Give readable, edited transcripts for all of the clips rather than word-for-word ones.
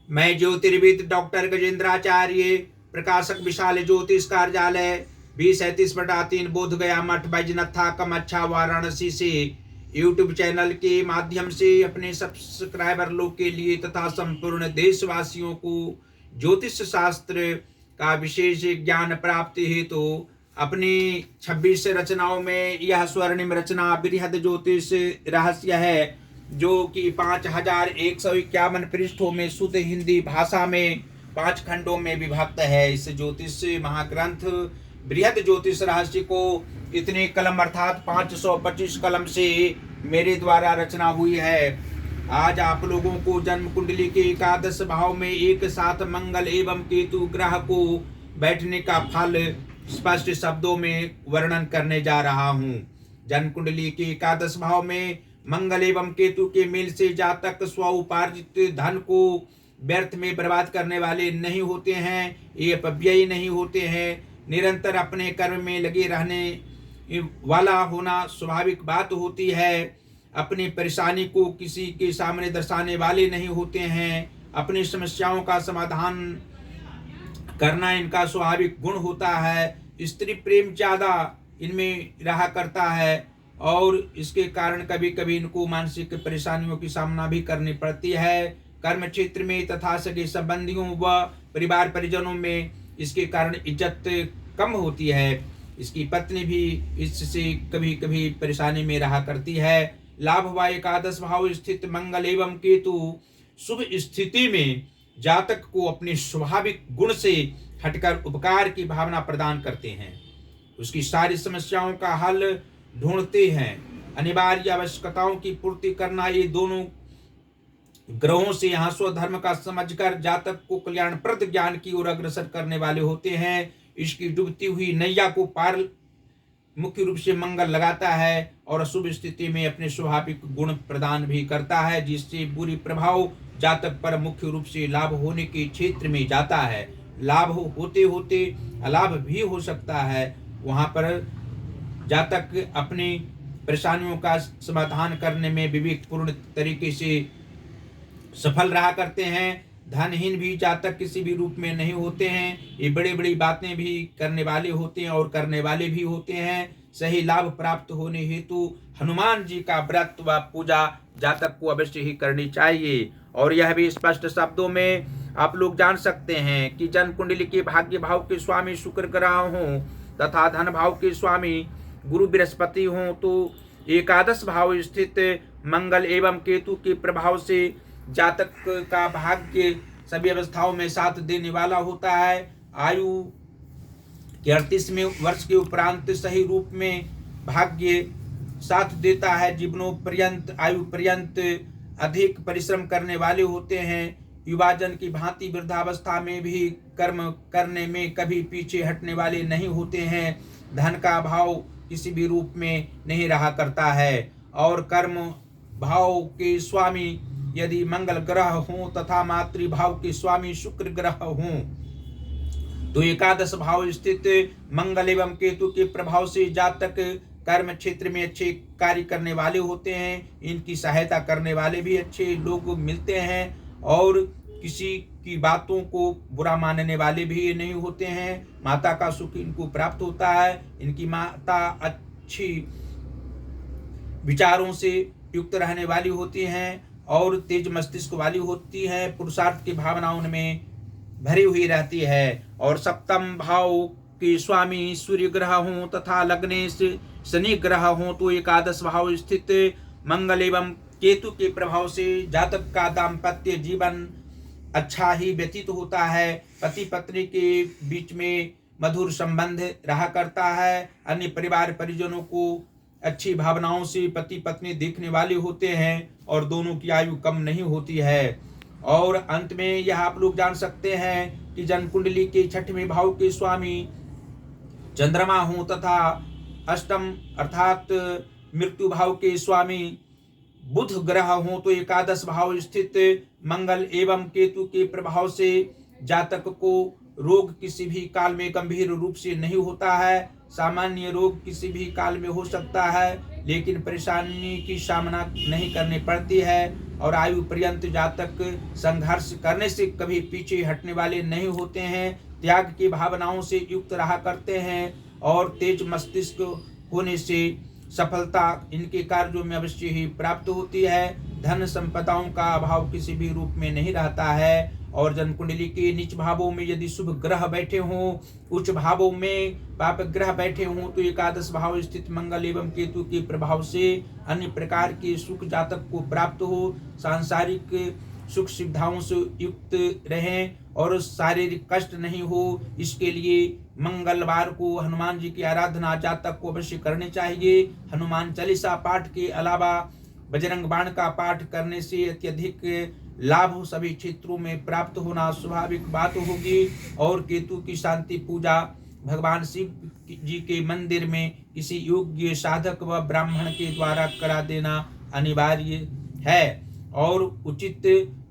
मैं ज्योतिर्विद डॉक्टर गजेंद्राचार्य, प्रकाशक विशाल ज्योतिष कार्यालय 2037/3 बोध गया मठ बैजनाथा कमच्छा वाराणसी से यूट्यूब चैनल के माध्यम से अपने सब्सक्राइबर लोग के लिए तथा संपूर्ण देशवासियों को ज्योतिष शास्त्र का विशेष ज्ञान प्राप्ति हेतु तो अपनी 26 रचनाओं में यह स्वर्णिम रचना बृहद ज्योतिष रहस्य है, जो कि 5151 पृष्ठों में शुद्ध हिंदी भाषा में 5 खंडों में विभक्त है। इस ज्योतिष महाग्रंथ बृहद ज्योतिष रहस्य को इतने कलम अर्थात 525 कलम से मेरे द्वारा रचना हुई है। आज आप लोगों को जन्म कुंडली के एकादश भाव में एक साथ मंगल एवं केतु ग्रह को बैठने का फल स्पष्ट शब्दों में वर्णन करने जा रहा हूँ। जन्म कुंडली के एकादश भाव में मंगल एवं केतु के मेल से जातक स्व उपार्जित धन को व्यर्थ में बर्बाद करने वाले नहीं होते हैं, ये अपव्ययी नहीं होते हैं। निरंतर अपने कर्म में लगे रहने वाला होना स्वाभाविक बात होती है। अपनी परेशानी को किसी के सामने दर्शाने वाले नहीं होते हैं। अपनी समस्याओं का समाधान करना इनका स्वाभाविक गुण होता है। स्त्री प्रेम ज्यादा इनमें रहा करता है और इसके कारण कभी कभी इनको मानसिक परेशानियों की सामना भी करनी पड़ती है। कर्म क्षेत्र में तथा सगे संबंधियों व परिवार परिजनों में इसके कारण इज्जत कम होती है। इसकी पत्नी भी इससे कभी कभी परेशानी में रहा करती है। लाभ व एकादश भाव स्थित मंगल एवं केतु शुभ स्थिति में जातक को अपने स्वाभाविक गुण से हटकर उपकार की भावना प्रदान करते हैं, उसकी सारी समस्याओं का हल ढूंढते हैं। अनिवार्य आवश्यकताओं की पूर्ति करना, ये दोनों ग्रहों से यहाँ स्वधर्म का समझकर जातक को कल्याणप्रद ज्ञान की ओर अग्रसर करने वाले होते हैं। इसकी डूबती हुई नैया को पार मुख्य रूप से मंगल लगाता है और अशुभ स्थिति में अपने स्वाभाविक गुण प्रदान भी करता है, जिससे बुरी प्रभाव जातक पर मुख्य रूप से लाभ होने के क्षेत्र में जाता है। लाभ होते होते अलाभ भी हो सकता है। वहां पर जातक अपनी परेशानियों का समाधान करने में विवेकपूर्ण तरीके से सफल रहा करते हैं। धनहीन भी जातक किसी भी रूप में नहीं होते हैं। ये बड़ी बड़ी बातें भी करने वाले होते हैं और करने वाले भी होते हैं। सही लाभ प्राप्त होने हेतु हनुमान जी का व्रत व पूजा जातक को अवश्य ही करनी चाहिए। और यह भी स्पष्ट शब्दों में आप लोग जान सकते हैं कि जन्म कुंडली के भाग्य भाव के स्वामी शुक्र ग्रह हों तथा धन भाव के स्वामी गुरु बृहस्पति हों तो एकादश भाव स्थित मंगल एवं केतु के प्रभाव से जातक का भाग्य सभी अवस्थाओं में साथ देने वाला होता है। आयु के 38वें वर्ष के उपरांत सही रूप में भाग्य साथ देता है। जीवनोपर्यंत आयु पर्यंत अधिक परिश्रम करने वाले होते हैं। युवाजन की भांति वृद्धावस्था में भी कर्म करने में कभी पीछे हटने वाले नहीं होते हैं। धन का भाव किसी भी रूप में नहीं रहा करता है। और कर्म भाव के स्वामी यदि मंगल ग्रह हों तथा मातृभाव के स्वामी शुक्र ग्रह हों तो एकादश भाव स्थित मंगल एवं केतु के प्रभाव से जातक कर्म क्षेत्र में अच्छे कार्य करने वाले होते हैं। इनकी सहायता करने वाले भी अच्छे लोग मिलते हैं और किसी की बातों को बुरा मानने वाले भी नहीं होते हैं। माता का सुख इनको प्राप्त होता है। इनकी माता अच्छी विचारों से युक्त रहने वाली होती हैं और तेज मस्तिष्क वाली होती है। पुरुषार्थ की भावना उनमें भरी हुई रहती है। और सप्तम भाव के स्वामी सूर्य ग्रह हों तथा लग्नेश शनि ग्रह हों तो एकादश भाव स्थित मंगल एवं केतु के प्रभाव से जातक का दाम्पत्य जीवन अच्छा ही व्यतीत होता है। पति पत्नी के बीच में मधुर संबंध रहा करता है। अन्य परिवार परिजनों को अच्छी भावनाओं से पति पत्नी देखने वाले होते हैं और दोनों की आयु कम नहीं होती है। और अंत में यह आप लोग जान सकते हैं कि जन्म कुंडली के 6वें भाव के स्वामी चंद्रमा हों तथा अष्टम अर्थात मृत्यु भाव के स्वामी बुध ग्रह हों तो एकादश भाव स्थित मंगल एवं केतु के प्रभाव से जातक को रोग किसी भी काल में गंभीर रूप से नहीं होता है। सामान्य रोग किसी भी काल में हो सकता है लेकिन परेशानी की सामना नहीं करनी पड़ती है। और आयु पर्यंत जातक संघर्ष करने से कभी पीछे हटने वाले नहीं होते हैं। त्याग की भावनाओं से युक्त रहा करते हैं और तेज मस्तिष्क होने से सफलता इनके कार्यों में अवश्य ही प्राप्त होती है। धन संपदाओं का अभाव किसी भी रूप में नहीं रहता है। और जन्म कुंडली के नीच भावों में यदि शुभ ग्रह बैठे हों, उच्च भावों में पाप ग्रह बैठे हों, तो एकादश भाव स्थित मंगल एवं केतु के प्रभाव से अन्य प्रकार के सुख जातक को प्राप्त हो, सांसारिक सुख सुविधाओं से युक्त रहें और शारीरिक कष्ट नहीं हो। इसके लिए मंगलवार को हनुमान जी की आराधना जातक को अवश्य करनी चाहिए। हनुमान चालीसा पाठ के अलावा बजरंग बाण का पाठ करने से अत्यधिक लाभ सभी क्षेत्रों में प्राप्त होना स्वाभाविक बात होगी। और केतु की शांति पूजा भगवान शिव जी के मंदिर में किसी योग्य साधक व ब्राह्मण के द्वारा करा देना अनिवार्य है। और उचित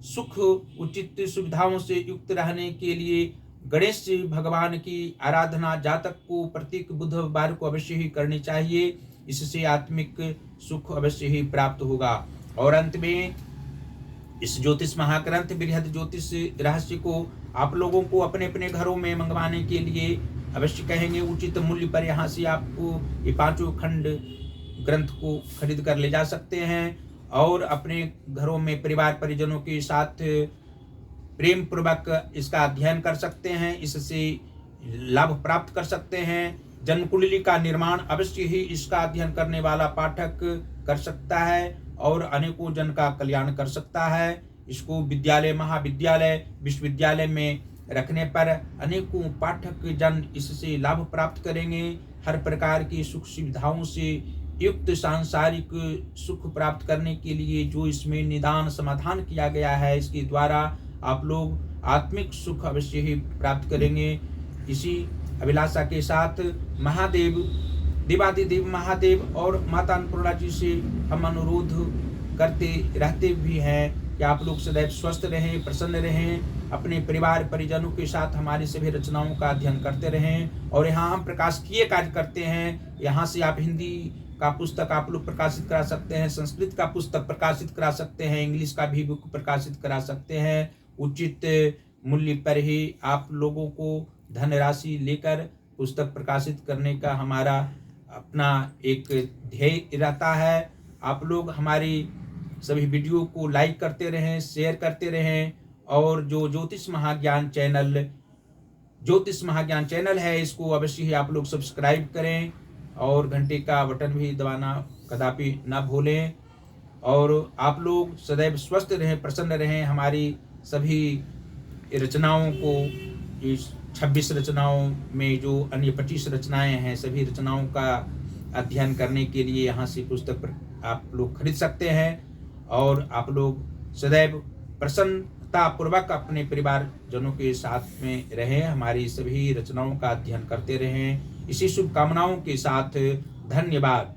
सुख उचित सुविधाओं से युक्त रहने के लिए गणेश भगवान की आराधना जातक को प्रत्येक बुधवार को अवश्य ही करनी चाहिए। इससे आत्मिक सुख अवश्य ही प्राप्त होगा। और अंत में इस ज्योतिष महाग्रंथ बृहद ज्योतिष रहस्य को आप लोगों को अपने अपने घरों में मंगवाने के लिए अवश्य कहेंगे। उचित मूल्य पर यहाँ से आपको ये पांचों खंड ग्रंथ को खरीद कर ले जा सकते हैं और अपने घरों में परिवार परिजनों के साथ प्रेम पूर्वक इसका अध्ययन कर सकते हैं। इससे लाभ प्राप्त कर सकते हैं। जन्म कुंडली का निर्माण अवश्य ही इसका अध्ययन करने वाला पाठक कर सकता है और अनेकों जन का कल्याण कर सकता है। इसको विद्यालय महाविद्यालय विश्वविद्यालय में रखने पर अनेकों पाठक जन इससे लाभ प्राप्त करेंगे। हर प्रकार की सुख सुविधाओं से युक्त सांसारिक सुख प्राप्त करने के लिए जो इसमें निदान समाधान किया गया है, इसके द्वारा आप लोग आत्मिक सुख अवश्य ही प्राप्त करेंगे। इसी अभिलाषा के साथ महादेव देवादिदेव महादेव और माता अन्नपूर्णा जी से हम अनुरोध करते रहते भी हैं कि आप लोग सदैव स्वस्थ रहें, प्रसन्न रहें, अपने परिवार परिजनों के साथ हमारी सभी रचनाओं का अध्ययन करते रहें। और यहाँ हम प्रकाशकीय कार्य करते हैं। यहाँ से आप हिंदी का पुस्तक आप लोग प्रकाशित करा सकते हैं, संस्कृत का पुस्तक प्रकाशित करा सकते हैं, इंग्लिश का भी बुक प्रकाशित करा सकते हैं। उचित मूल्य पर ही आप लोगों को धनराशि लेकर पुस्तक प्रकाशित करने का हमारा अपना एक ध्येय रहता है। आप लोग हमारी सभी वीडियो को लाइक करते रहें, शेयर करते रहें और जो ज्योतिष महाज्ञान चैनल है, इसको अवश्य ही आप लोग सब्सक्राइब करें और घंटे का बटन भी दबाना कदापि ना भूलें। और आप लोग सदैव स्वस्थ रहें, प्रसन्न रहें। हमारी सभी रचनाओं को, इस 26 रचनाओं में जो अन्य 25 रचनाएं हैं, सभी रचनाओं का अध्ययन करने के लिए यहाँ से पुस्तक आप लोग खरीद सकते हैं। और आप लोग सदैव प्रसन्नता पूर्वक अपने परिवार जनों के साथ में रहें, हमारी सभी रचनाओं का अध्ययन करते रहें। इसी शुभकामनाओं के साथ धन्यवाद।